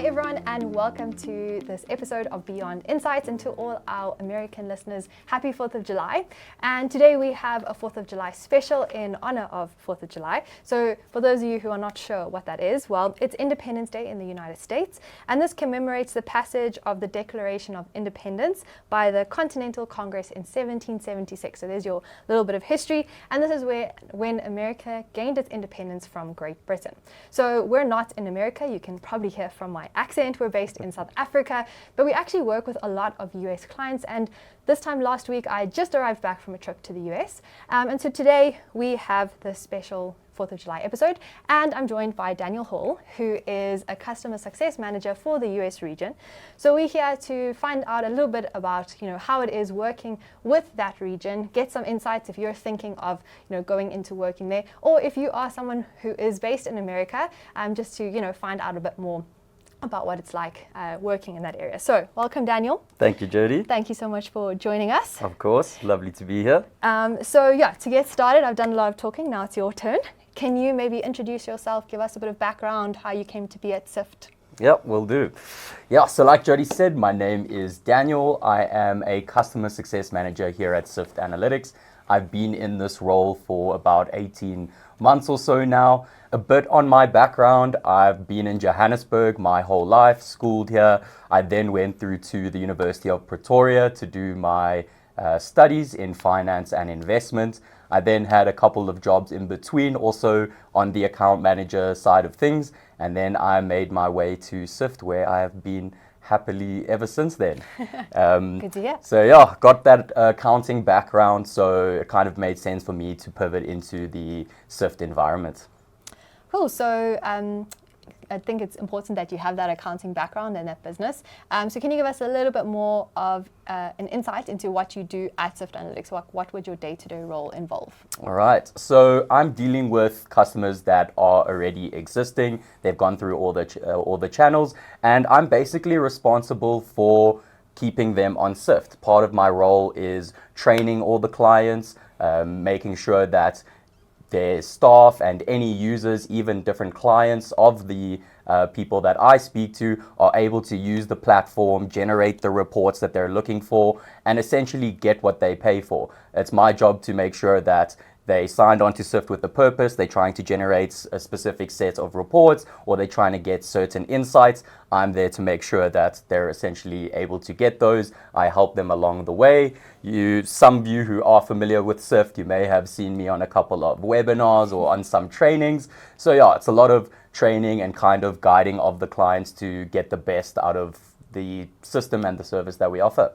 everyone, and welcome to this episode of Beyond Insights, and to all our American listeners, happy 4th of July. And today we have a 4th of July special in honor of 4th of July. So for those of you who are not sure what that is, well, it's Independence Day in the United States, and this commemorates the passage of the Declaration of Independence by the Continental Congress in 1776. So there's your little bit of history, and this is when America gained its independence from Great Britain. So we're not in America. You can probably hear from my accent. We're based in South Africa, but we actually work with a lot of US clients, and this time last week I just arrived back from a trip to the US, and so today we have this special 4th of July episode, and I'm joined by Daniel Hall, who is a customer success manager for the US region. So we're here to find out a little bit about how it is working with that region, get some insights if you're thinking of going into working there, or if you are someone who is based in America, just to find out a bit more about what it's like working in that area. So welcome, Daniel. Thank you, Jody. Thank you so much for joining us. Of course, lovely to be here. To get started, I've done a lot of talking, now it's your turn. Can you maybe introduce yourself, give us a bit of background, how you came to be at Syft? Yep, will do. Yeah, so like Jody said, my name is Daniel. I am a customer success manager here at Syft Analytics. I've been in this role for about 18 months or so now. A bit on my background, I've been in Johannesburg my whole life, schooled here. I then went through to the University of Pretoria to do my studies in finance and investment. I then had a couple of jobs in between, also on the account manager side of things. And then I made my way to Syft, where I have been happily ever since then. Good to hear. So yeah, got that accounting background, so it kind of made sense for me to pivot into the Syft environment. Cool. So I think it's important that you have that accounting background and that business. So can you give us a little bit more of an insight into what you do at Syft Analytics? What would your day-to-day role involve? All right. So I'm dealing with customers that are already existing. They've gone through all the channels, and I'm basically responsible for keeping them on Syft. Part of my role is training all the clients, making sure that their staff and any users, even different clients of the people that I speak to, are able to use the platform, generate the reports that they're looking for, and essentially get what they pay for. It's my job to make sure that they signed on to Syft with a purpose. They're trying to generate a specific set of reports, or they're trying to get certain insights. I'm there to make sure that they're essentially able to get those. I help them along the way. Some of you who are familiar with Syft, you may have seen me on a couple of webinars or on some trainings. So yeah, it's a lot of training and kind of guiding of the clients to get the best out of the system and the service that we offer.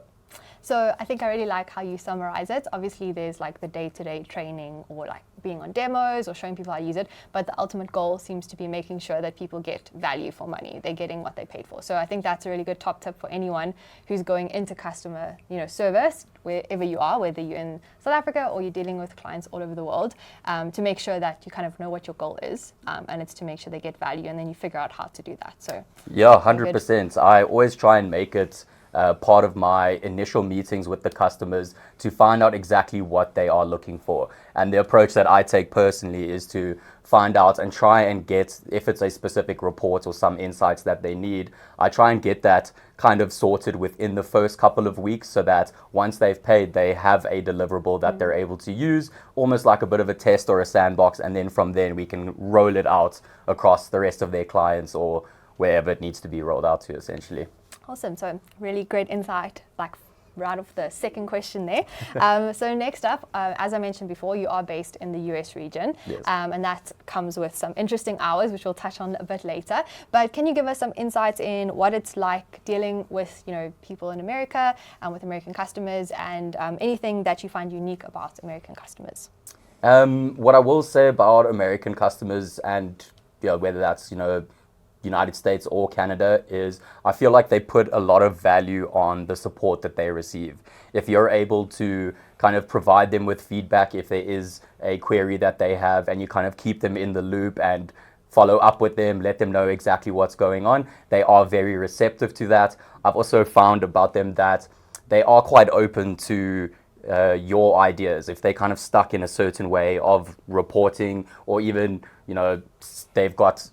So I think I really like how you summarize it. Obviously, there's like the day-to-day training, or like being on demos or showing people how to use it. But the ultimate goal seems to be making sure that people get value for money. They're getting what they paid for. So I think that's a really good top tip for anyone who's going into customer service, wherever you are, whether you're in South Africa or you're dealing with clients all over the world, to make sure that you kind of know what your goal is, and it's to make sure they get value, and then you figure out how to do that. So yeah, 100%. I always try and make it part of my initial meetings with the customers to find out exactly what they are looking for. And the approach that I take personally is to find out and try and get, if it's a specific report or some insights that they need, I try and get that kind of sorted within the first couple of weeks, so that once they've paid, they have a deliverable that they're able to use, almost like a bit of a test or a sandbox. And then from then we can roll it out across the rest of their clients, or wherever it needs to be rolled out to, essentially. Awesome. So really great insight, like right off the second question there. So next up, as I mentioned before, you are based in the US region. Yes. And that comes with some interesting hours, which we'll touch on a bit later. But can you give us some insights in what it's like dealing with people in America and with American customers, and anything that you find unique about American customers? What I will say about American customers, and whether that's United States or Canada, is I feel like they put a lot of value on the support that they receive. If you're able to kind of provide them with feedback, if there is a query that they have, and you kind of keep them in the loop and follow up with them, let them know exactly what's going on, they are very receptive to that. I've also found about them that they are quite open to your ideas. If they kind of stuck in a certain way of reporting, or even they've got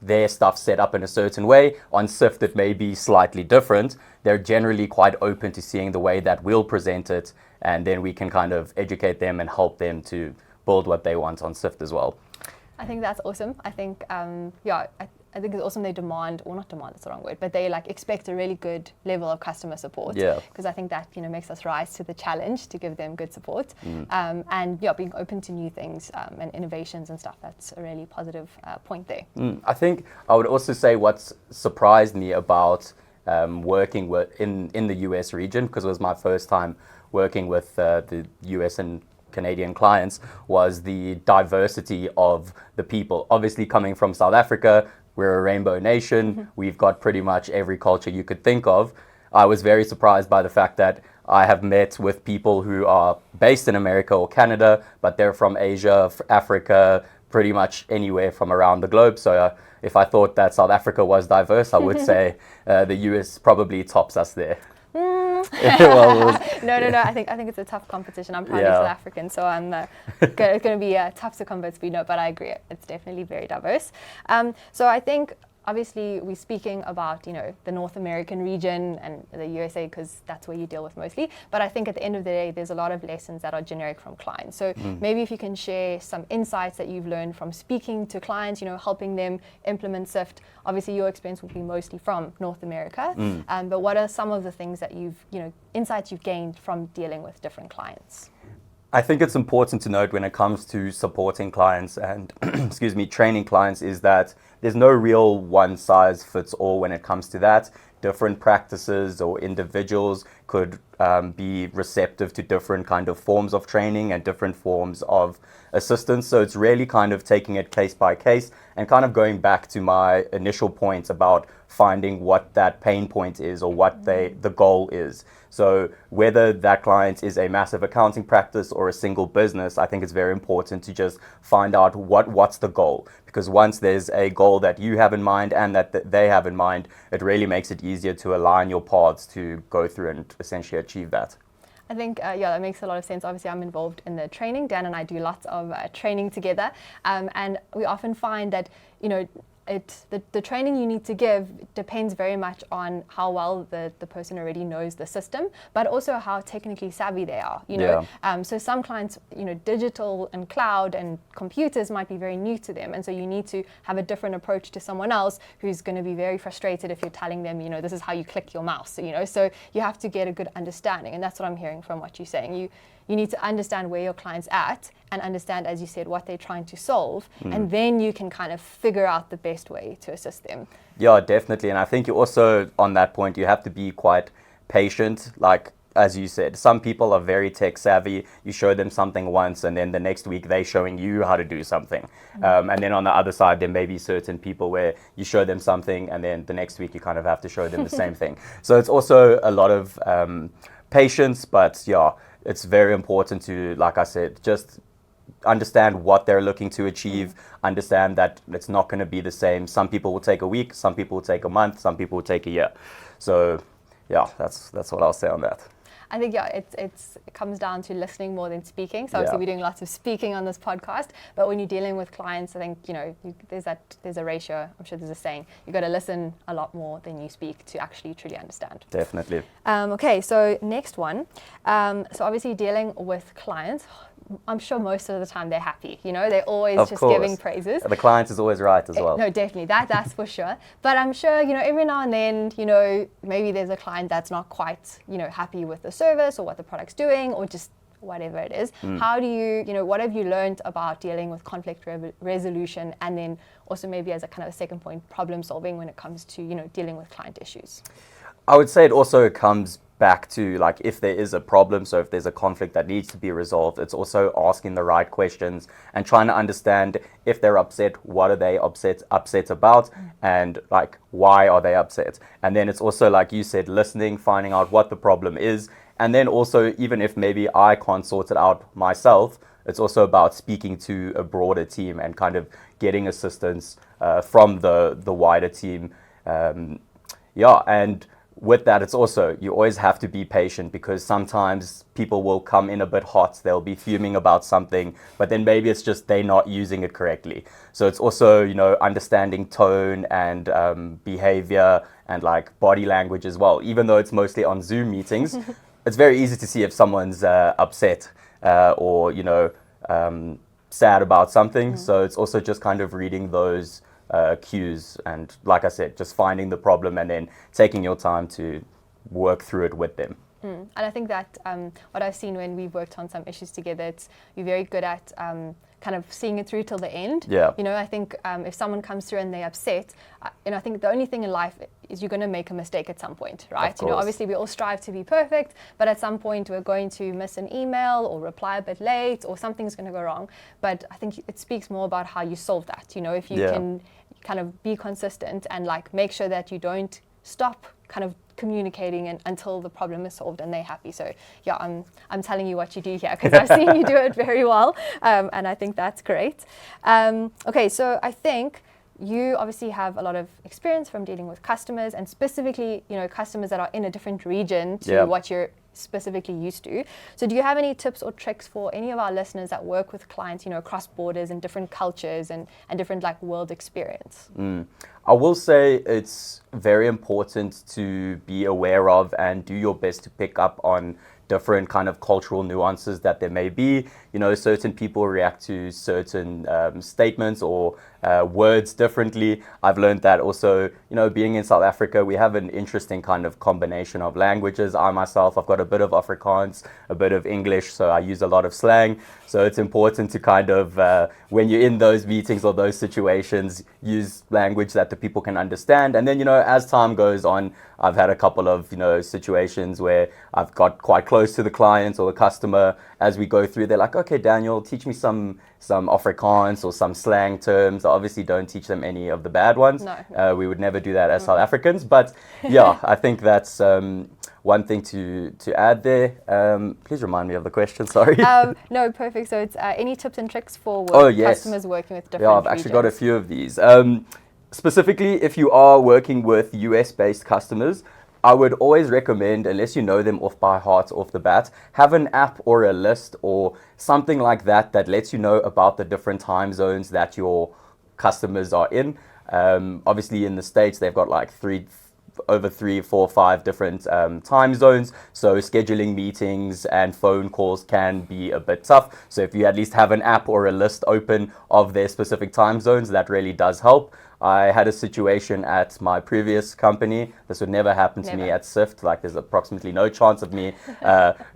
their stuff set up in a certain way. On Syft, it may be slightly different. They're generally quite open to seeing the way that we'll present it, and then we can kind of educate them and help them to build what they want on Syft as well. I think that's awesome. I think, I think it's awesome they demand, or not demand, that's the wrong word, but they like expect a really good level of customer support. Yeah. Because I think that, makes us rise to the challenge to give them good support. And being open to new things and innovations and stuff, that's a really positive point there. I think I would also say what's surprised me about working in the US region, because it was my first time working with the US and Canadian clients, was the diversity of the people. Obviously, coming from South Africa, we're a rainbow nation. We've got pretty much every culture you could think of. I was very surprised by the fact that I have met with people who are based in America or Canada, but they're from Asia, Africa, pretty much anywhere from around the globe. So if I thought that South Africa was diverse, I would say the US probably tops us there. No. I think it's a tough competition. I'm proudly South African, so I'm it's going to be tough to convince me. No, but I agree. It's definitely very diverse. So I think obviously we're speaking about the North American region and the USA because that's where you deal with mostly. But I think at the end of the day, there's a lot of lessons that are generic from clients. So maybe if you can share some insights that you've learned from speaking to clients, helping them implement Syft. Obviously, your experience will be mostly from North America. But what are some of the things that insights you've gained from dealing with different clients? I think it's important to note when it comes to supporting clients and training clients is that there's no real one size fits all when it comes to that. Different practices or individuals could be receptive to different kind of forms of training and different forms of assistance. So it's really kind of taking it case by case and kind of going back to my initial point about finding what that pain point is or what the goal is. So whether that client is a massive accounting practice or a single business, I think it's very important to just find out what's the goal. Because once there's a goal that you have in mind and that they have in mind, it really makes it easier to align your paths to go through and essentially achieve that. I think, that makes a lot of sense. Obviously, I'm involved in the training. Dan and I do lots of training together. And we often find that, the training you need to give depends very much on how well the person already knows the system, but also how technically savvy they are, So some clients, digital and cloud and computers might be very new to them. And so you need to have a different approach to someone else who's going to be very frustrated if you're telling them, this is how you click your mouse, So you have to get a good understanding. And that's what I'm hearing from what you're saying. You need to understand where your client's at and understand, as you said, what they're trying to solve. And then you can kind of figure out the best way to assist them. Yeah, definitely. And I think you also, on that point, you have to be quite patient. Like, as you said, some people are very tech savvy. You show them something once and then the next week they're showing you how to do something. And then on the other side, there may be certain people where you show them something and then the next week you kind of have to show them the same thing. So it's also a lot of patience, but it's very important to, like I said, just understand what they're looking to achieve, understand that it's not going to be the same. Some people will take a week, some people will take a month, some people will take a year. So that's what I'll say on that. I think, it comes down to listening more than speaking. So obviously we're doing lots of speaking on this podcast, but when you're dealing with clients, I think, there's a ratio. I'm sure there's a saying. You've got to listen a lot more than you speak to actually truly understand. Definitely. Okay, so next one. So obviously dealing with clients, I'm sure most of the time they're happy. They're always of just course. giving praises. The client is always right as well. No, definitely. That's for sure. But I'm sure, every now and then, maybe there's a client that's not quite, happy with the service or what the product's doing or just whatever it is. How do you, what have you learned about dealing with conflict resolution and then also maybe as a kind of a second point, problem solving when it comes to, dealing with client issues? I would say it also comes back to like if there is a problem, so if there's a conflict that needs to be resolved, it's also asking the right questions and trying to understand if they're upset, what are they upset about, and like why are they upset. And then it's also, like you said, listening, finding out what the problem is, and then also even if maybe I can't sort it out myself, it's also about speaking to a broader team and kind of getting assistance from the wider team. And with that, it's also, you always have to be patient, because sometimes people will come in a bit hot, they'll be fuming about something, but then maybe it's just they're not using it correctly. So it's also, understanding tone and behavior and like body language as well. Even though it's mostly on Zoom meetings, it's very easy to see if someone's upset or, sad about something. So it's also just kind of reading those cues, and like I said, just finding the problem and then taking your time to work through it with them. And I think that what I've seen when we've worked on some issues together, you're very good at kind of seeing it through till the end. Yeah. I think if someone comes through and they're upset, I think the only thing in life is you're going to make a mistake at some point, right? Of course. Obviously we all strive to be perfect, but at some point we're going to miss an email or reply a bit late, or something's going to go wrong. But I think it speaks more about how you solve that. If you can kind of be consistent and like make sure that you don't stop kind of communicating until the problem is solved and they're happy. So yeah, I'm telling you what you do here, because I've seen you do it very well, and I think that's great. Okay, so I think you obviously have a lot of experience from dealing with customers, and specifically, customers that are in a different region to what you're specifically used to. So do you have any tips or tricks for any of our listeners that work with clients, across borders and different cultures and different like world experience? I will say it's very important to be aware of and do your best to pick up on different kind of cultural nuances that there may be. Certain people react to certain statements or words differently. I've learned that also, being in South Africa, we have an interesting kind of combination of languages. I myself, I've got a bit of Afrikaans, a bit of English, so I use a lot of slang. So it's important to kind of, when you're in those meetings or those situations, use language that the people can understand. And then, as time goes on, I've had a couple of, situations where I've got quite close to the client or the customer. As we go through, they're like, okay, Daniel, teach me some Afrikaans or some slang terms. I obviously don't teach them any of the bad ones. No. We would never do that as South Africans. But yeah, I think that's one thing to add there. Please remind me of the question, sorry. No, perfect. So it's any tips and tricks for customers working with different I've actually got a few of these. Specifically, if you are working with US-based customers, I would always recommend, unless you know them off by heart off the bat, have an app or a list or something like that that lets you know about the different time zones that your customers are in. Obviously, in the States, they've got like over 3, 4, 5 different time zones. So scheduling meetings and phone calls can be a bit tough. So if you at least have an app or a list open of their specific time zones, that really does help. I had a situation at my previous company. This would never happen to me at Syft. Like, there's approximately no chance of me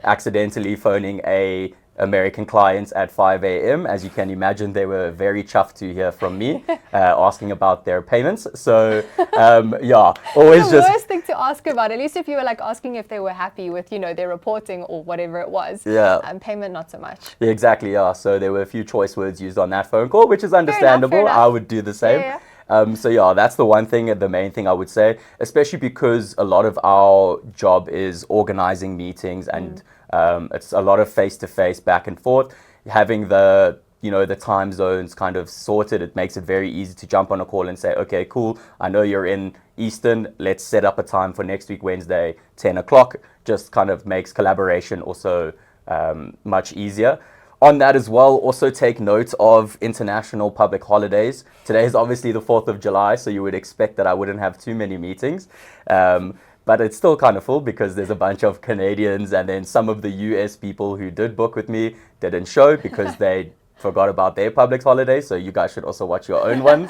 accidentally phoning a American clients at 5 a.m. As you can imagine, they were very chuffed to hear from me, asking about their payments. So, always the worst thing to ask about, at least if you were like asking if they were happy with, their reporting or whatever it was. Yeah. Payment, not so much. Yeah, exactly, yeah. So there were a few choice words used on that phone call, which is understandable. Fair enough. I would do the same. Yeah. That's the one thing, the main thing I would say, especially because a lot of our job is organizing meetings and it's a lot of face-to-face back and forth. Having the time zones kind of sorted, it makes it very easy to jump on a call and say, okay, cool, I know you're in Eastern, let's set up a time for next week, Wednesday, 10 o'clock. Just kind of makes collaboration also much easier. On that as well, also take note of international public holidays. Today is obviously the 4th of July, so you would expect that I wouldn't have too many meetings. But it's still kind of full because there's a bunch of Canadians, and then some of the US people who did book with me didn't show because they forgot about their public holidays. So you guys should also watch your own ones.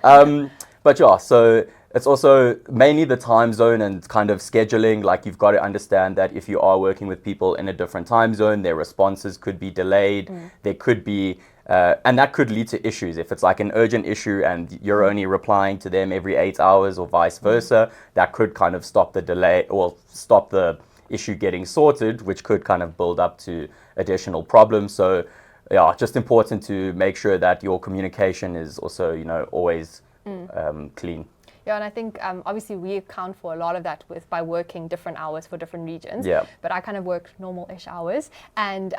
So it's also mainly the time zone and kind of scheduling. Like, you've got to understand that if you are working with people in a different time zone, their responses could be delayed. There could be, and that could lead to issues. If it's like an urgent issue and you're only replying to them every 8 hours or vice versa, that could kind of stop the delay or stop the issue getting sorted, which could kind of build up to additional problems. So yeah, just important to make sure that your communication is also, always clean. Yeah, and I think obviously we account for a lot of that by working different hours for different regions. Yeah. But I kind of work normal-ish hours, and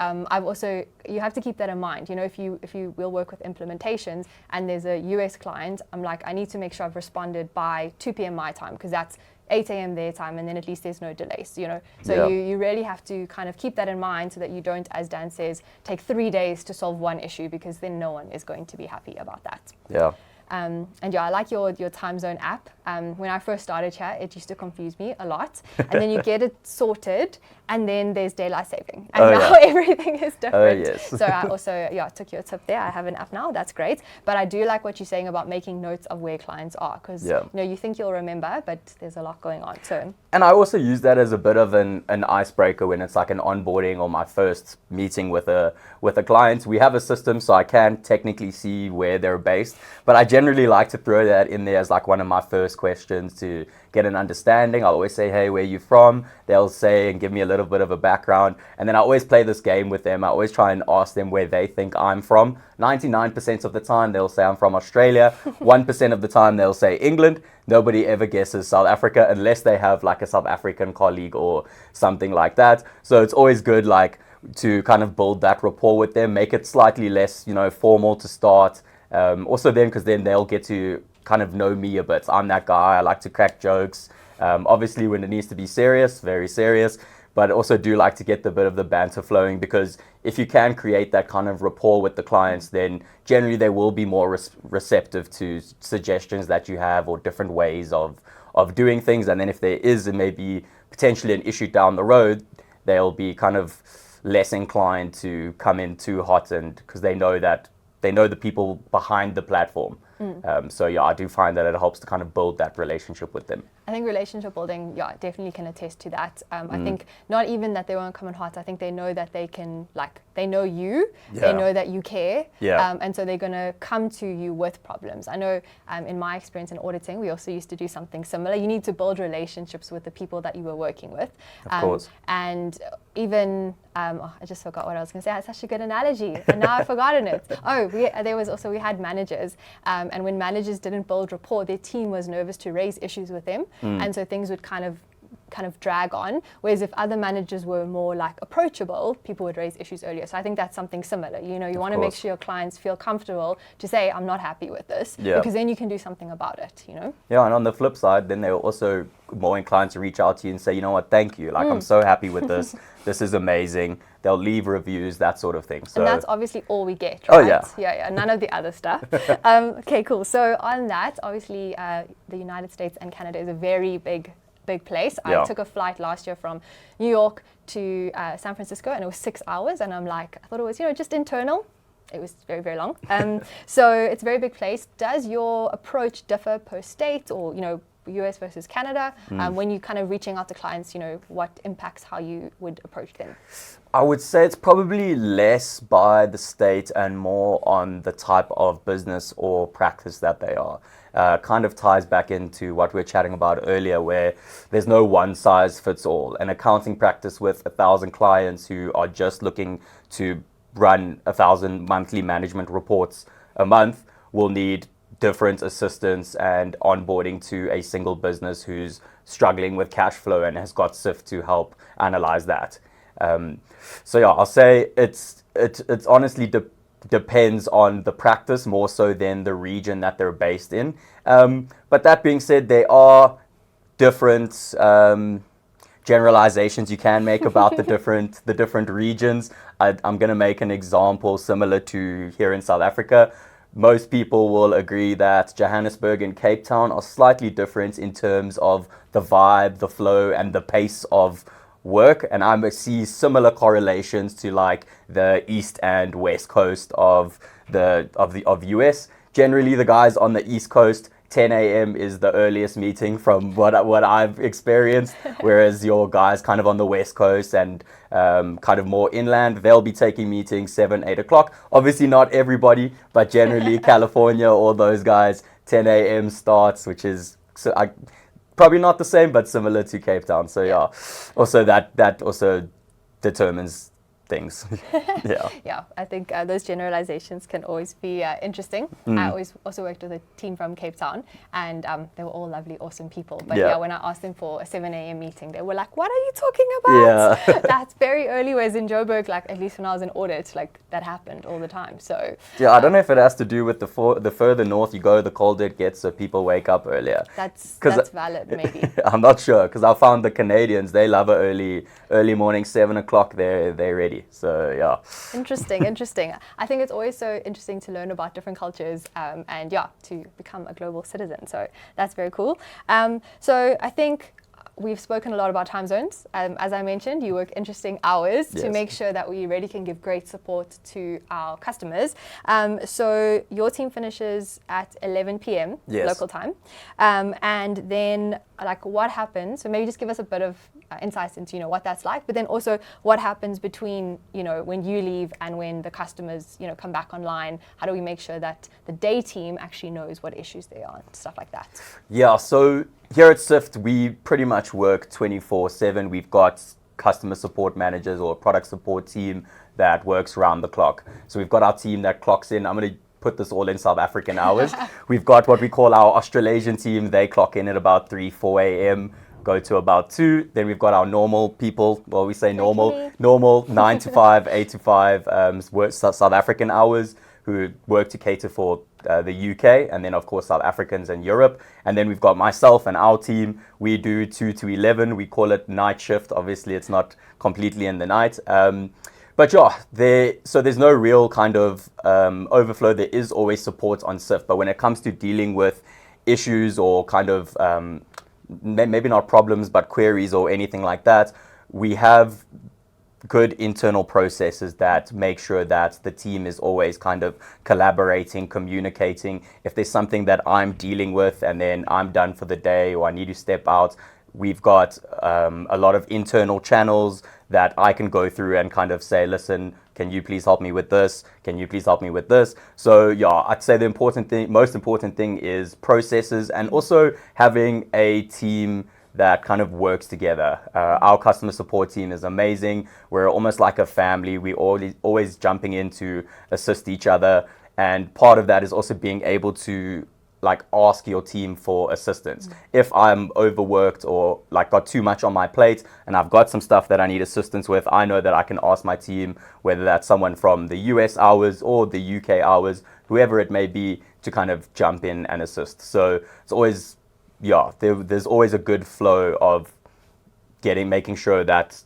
you have to keep that in mind. You know, if you will work with implementations and there's a US client, I'm like, I need to make sure I've responded by 2 p.m. my time, because that's 8 a.m. their time, and then at least there's no delays, you know. So you really have to kind of keep that in mind, so that you don't, as Dan says, take 3 days to solve one issue, because then no one is going to be happy about that. Yeah. And yeah, I like your time zone app. When I first started here, it used to confuse me a lot. And then you get it sorted, and then there's daylight saving. And now everything is different. Oh, yes. So I also took your tip there. I have an app now. That's great. But I do like what you're saying about making notes of where clients are, because you know, you think you'll remember, but there's a lot going on. So. And I also use that as a bit of an icebreaker when it's like an onboarding or my first meeting with a client. We have a system, so I can technically see where they're based, but I generally like to throw that in there as like one of my first questions to get an understanding. I'll always say, hey, where are you from? They'll say and give me a little bit of a background, and then I always play this game with them. I always try and ask them where they think I'm from. 99% of the time they'll say I'm from Australia. 1% of the time they'll say England. Nobody ever guesses South Africa unless they have like a South African colleague or something like that. So it's always good like to kind of build that rapport with them, make it slightly less, you know, formal to start. Also then, because then they'll get to kind of know me a bit. I'm that guy. I like to crack jokes. Obviously, when it needs to be serious, very serious. But also do like to get the bit of the banter flowing, because if you can create that kind of rapport with the clients, then generally they will be more receptive to suggestions that you have or different ways of doing things. And then if there is maybe potentially an issue down the road, they'll be kind of less inclined to come in too hot, and because they know the people behind the platform. So yeah, I do find that it helps to kind of build that relationship with them. I think relationship building, definitely can attest to that. I think not even that they won't come in hot. I think they know that they can, like, they know you, they know that you care, and so they're going to come to you with problems. I know in my experience in auditing, we also used to do something similar. You need to build relationships with the people that you were working with. Of course. And even, I just forgot what I was going to say. It's such a good analogy, and now I've forgotten it. We had managers, and when managers didn't build rapport, their team was nervous to raise issues with them. And so things would kind of drag on, whereas if other managers were more like approachable, people would raise issues earlier. So I think that's something similar. You know, you want to make sure your clients feel comfortable to say, I'm not happy with this, because then you can do something about it, you know? Yeah, and on the flip side, then they're also more inclined to reach out to you and say, you know what, thank you. Like, I'm so happy with this. This is amazing. They'll leave reviews, that sort of thing. So, and that's obviously all we get, right? Oh, yeah. Yeah, none of the other stuff. Okay, cool. So on that, obviously, the United States and Canada is a very big place. I took a flight last year from New York to San Francisco, and it was 6 hours. And I thought it was, just internal. It was very, very long. So it's a very big place. Does your approach differ per state, or, US versus Canada? When you kind of reaching out to clients, what impacts how you would approach them? I would say it's probably less by the state and more on the type of business or practice that they are. Kind of ties back into what we were chatting about earlier, where there's no one size fits all. An accounting practice with 1,000 clients who are just looking to run 1,000 monthly management reports a month will need different assistance and onboarding to a single business who's struggling with cash flow and has got Syft to help analyze that. I'll say it's honestly depends on the practice more so than the region that they're based in. But that being said, there are different generalizations you can make about the different regions. I'm going to make an example similar to here in South Africa. Most people will agree that Johannesburg and Cape Town are slightly different in terms of the vibe, the flow, and the pace of work, and I see similar correlations to like the east and west coast of US. Generally, the guys on the east coast, 10 a.m. is the earliest meeting from what I've experienced, whereas your guys kind of on the west coast and kind of more inland, they'll be taking meetings 7, 8 o'clock. Obviously not everybody, but generally California, all those guys, 10 a.m. starts, which is probably not the same, but similar to Cape Town. So also that also determines things. Yeah. Yeah, I think those generalizations can always be interesting. I always also worked with a team from Cape Town, and they were all lovely, awesome people. But yeah, when I asked them for a 7 a.m. meeting, they were like, "What are you talking about?" Yeah. That's very early. Whereas in Joburg, like at least when I was in audit, like that happened all the time. So yeah, I don't know if it has to do with the further north you go, the colder it gets, so people wake up earlier. That's valid, maybe. I'm not sure, because I found the Canadians, they love a early morning, 7 o'clock. They're ready. So yeah. Interesting. I think it's always so interesting to learn about different cultures, and yeah, to become a global citizen. So that's very cool. So I think we've spoken a lot about time zones. As I mentioned, you work interesting hours to make sure that we really can give great support to our customers. So your team finishes at 11 p.m. local time. And then like what happens, so maybe just give us a bit of insights into, what that's like, but then also what happens between, when you leave and when the customers, come back online. How do we make sure that the day team actually knows what issues they are and stuff like that? Yeah, so here at Syft, we pretty much work 24/7. We've got customer support managers or a product support team that works around the clock. So we've got our team that clocks in. I'm going to put this all in South African hours. We've got what we call our Australasian team. They clock in at about 4 a.m., go to about 2. Then we've got our normal people. Well, we say normal 9 to 5, 8 to 5 South African hours, who work to cater for the UK, and then of course South Africans and Europe. And then we've got myself and our team. We do 2 to 11. We call it night shift. Obviously, it's not completely in the night. But yeah, there's no real kind of overflow. There is always support on Syft, but when it comes to dealing with issues or kind of maybe not problems, but queries or anything like that, we have good internal processes that make sure that the team is always kind of collaborating, communicating. If there's something that I'm dealing with and then I'm done for the day or I need to step out, we've got a lot of internal channels that I can go through and kind of say, listen, can you please help me with this? Can you please help me with this? So yeah, I'd say the most important thing is processes, and also having a team that kind of works together. Our customer support team is amazing. We're almost like a family. We always jumping in to assist each other. And part of that is also being able to like ask your team for assistance. If I'm overworked or like got too much on my plate and I've got some stuff that I need assistance with, I know that I can ask my team, whether that's someone from the US hours or the UK hours, whoever it may be, to kind of jump in and assist. So it's always, there's always a good flow of making sure that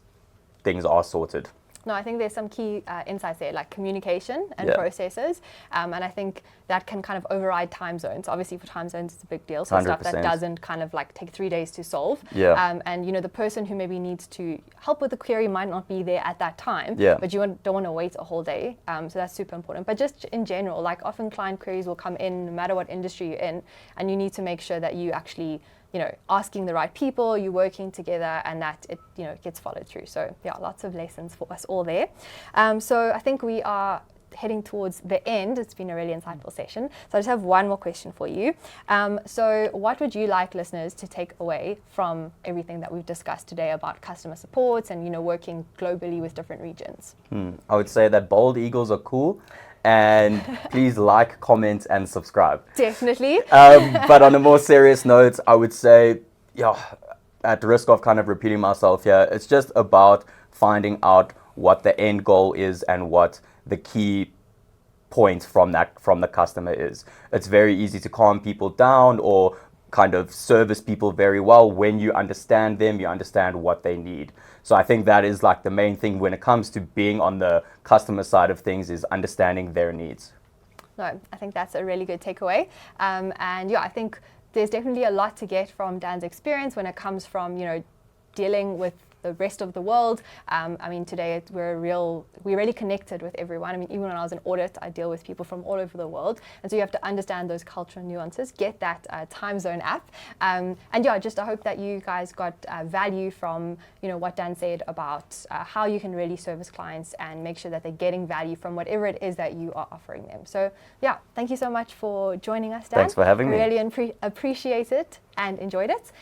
things are sorted. No, I think there's some key insights there, like communication and processes. And I think that can kind of override time zones. Obviously, for time zones, it's a big deal. So 100%. Stuff that doesn't kind of like take 3 days to solve. And, the person who maybe needs to help with the query might not be there at that time. But you don't want to wait a whole day. So that's super important. But just in general, like often client queries will come in no matter what industry you're in. And you need to make sure that you actually asking the right people, you're working together, and that it, gets followed through. So yeah, lots of lessons for us all there. So I think we are heading towards the end. It's been a really insightful session. So I just have one more question for you. So what would you like listeners to take away from everything that we've discussed today about customer support and, working globally with different regions? I would say that bald eagles are cool. And please like, comment, and subscribe. Definitely. But on a more serious note, I would say, at the risk of kind of repeating myself here, it's just about finding out what the end goal is and what the key point from the customer is. It's very easy to calm people down or kind of service people very well when you understand them, you understand what they need. So I think that is like the main thing when it comes to being on the customer side of things, is understanding their needs. No, I think that's a really good takeaway. And I think there's definitely a lot to get from Dan's experience when it comes from, dealing with the rest of the world. Today we're really connected with everyone. Even when I was in audit, I deal with people from all over the world. And so you have to understand those cultural nuances, get that time zone app. I hope that you guys got value from, what Dan said about how you can really service clients and make sure that they're getting value from whatever it is that you are offering them. So thank you so much for joining us, Dan. Thanks for having me. Really appreciate it and enjoyed it.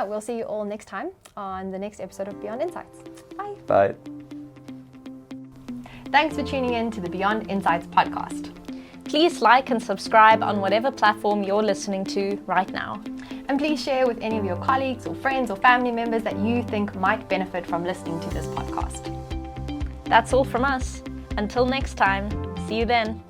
We'll see you all next time on the next episode of Beyond Insights. Bye. Bye. Thanks for tuning in to the Beyond Insights podcast. Please like and subscribe on whatever platform you're listening to right now. And please share with any of your colleagues or friends or family members that you think might benefit from listening to this podcast. That's all from us. Until next time, see you then.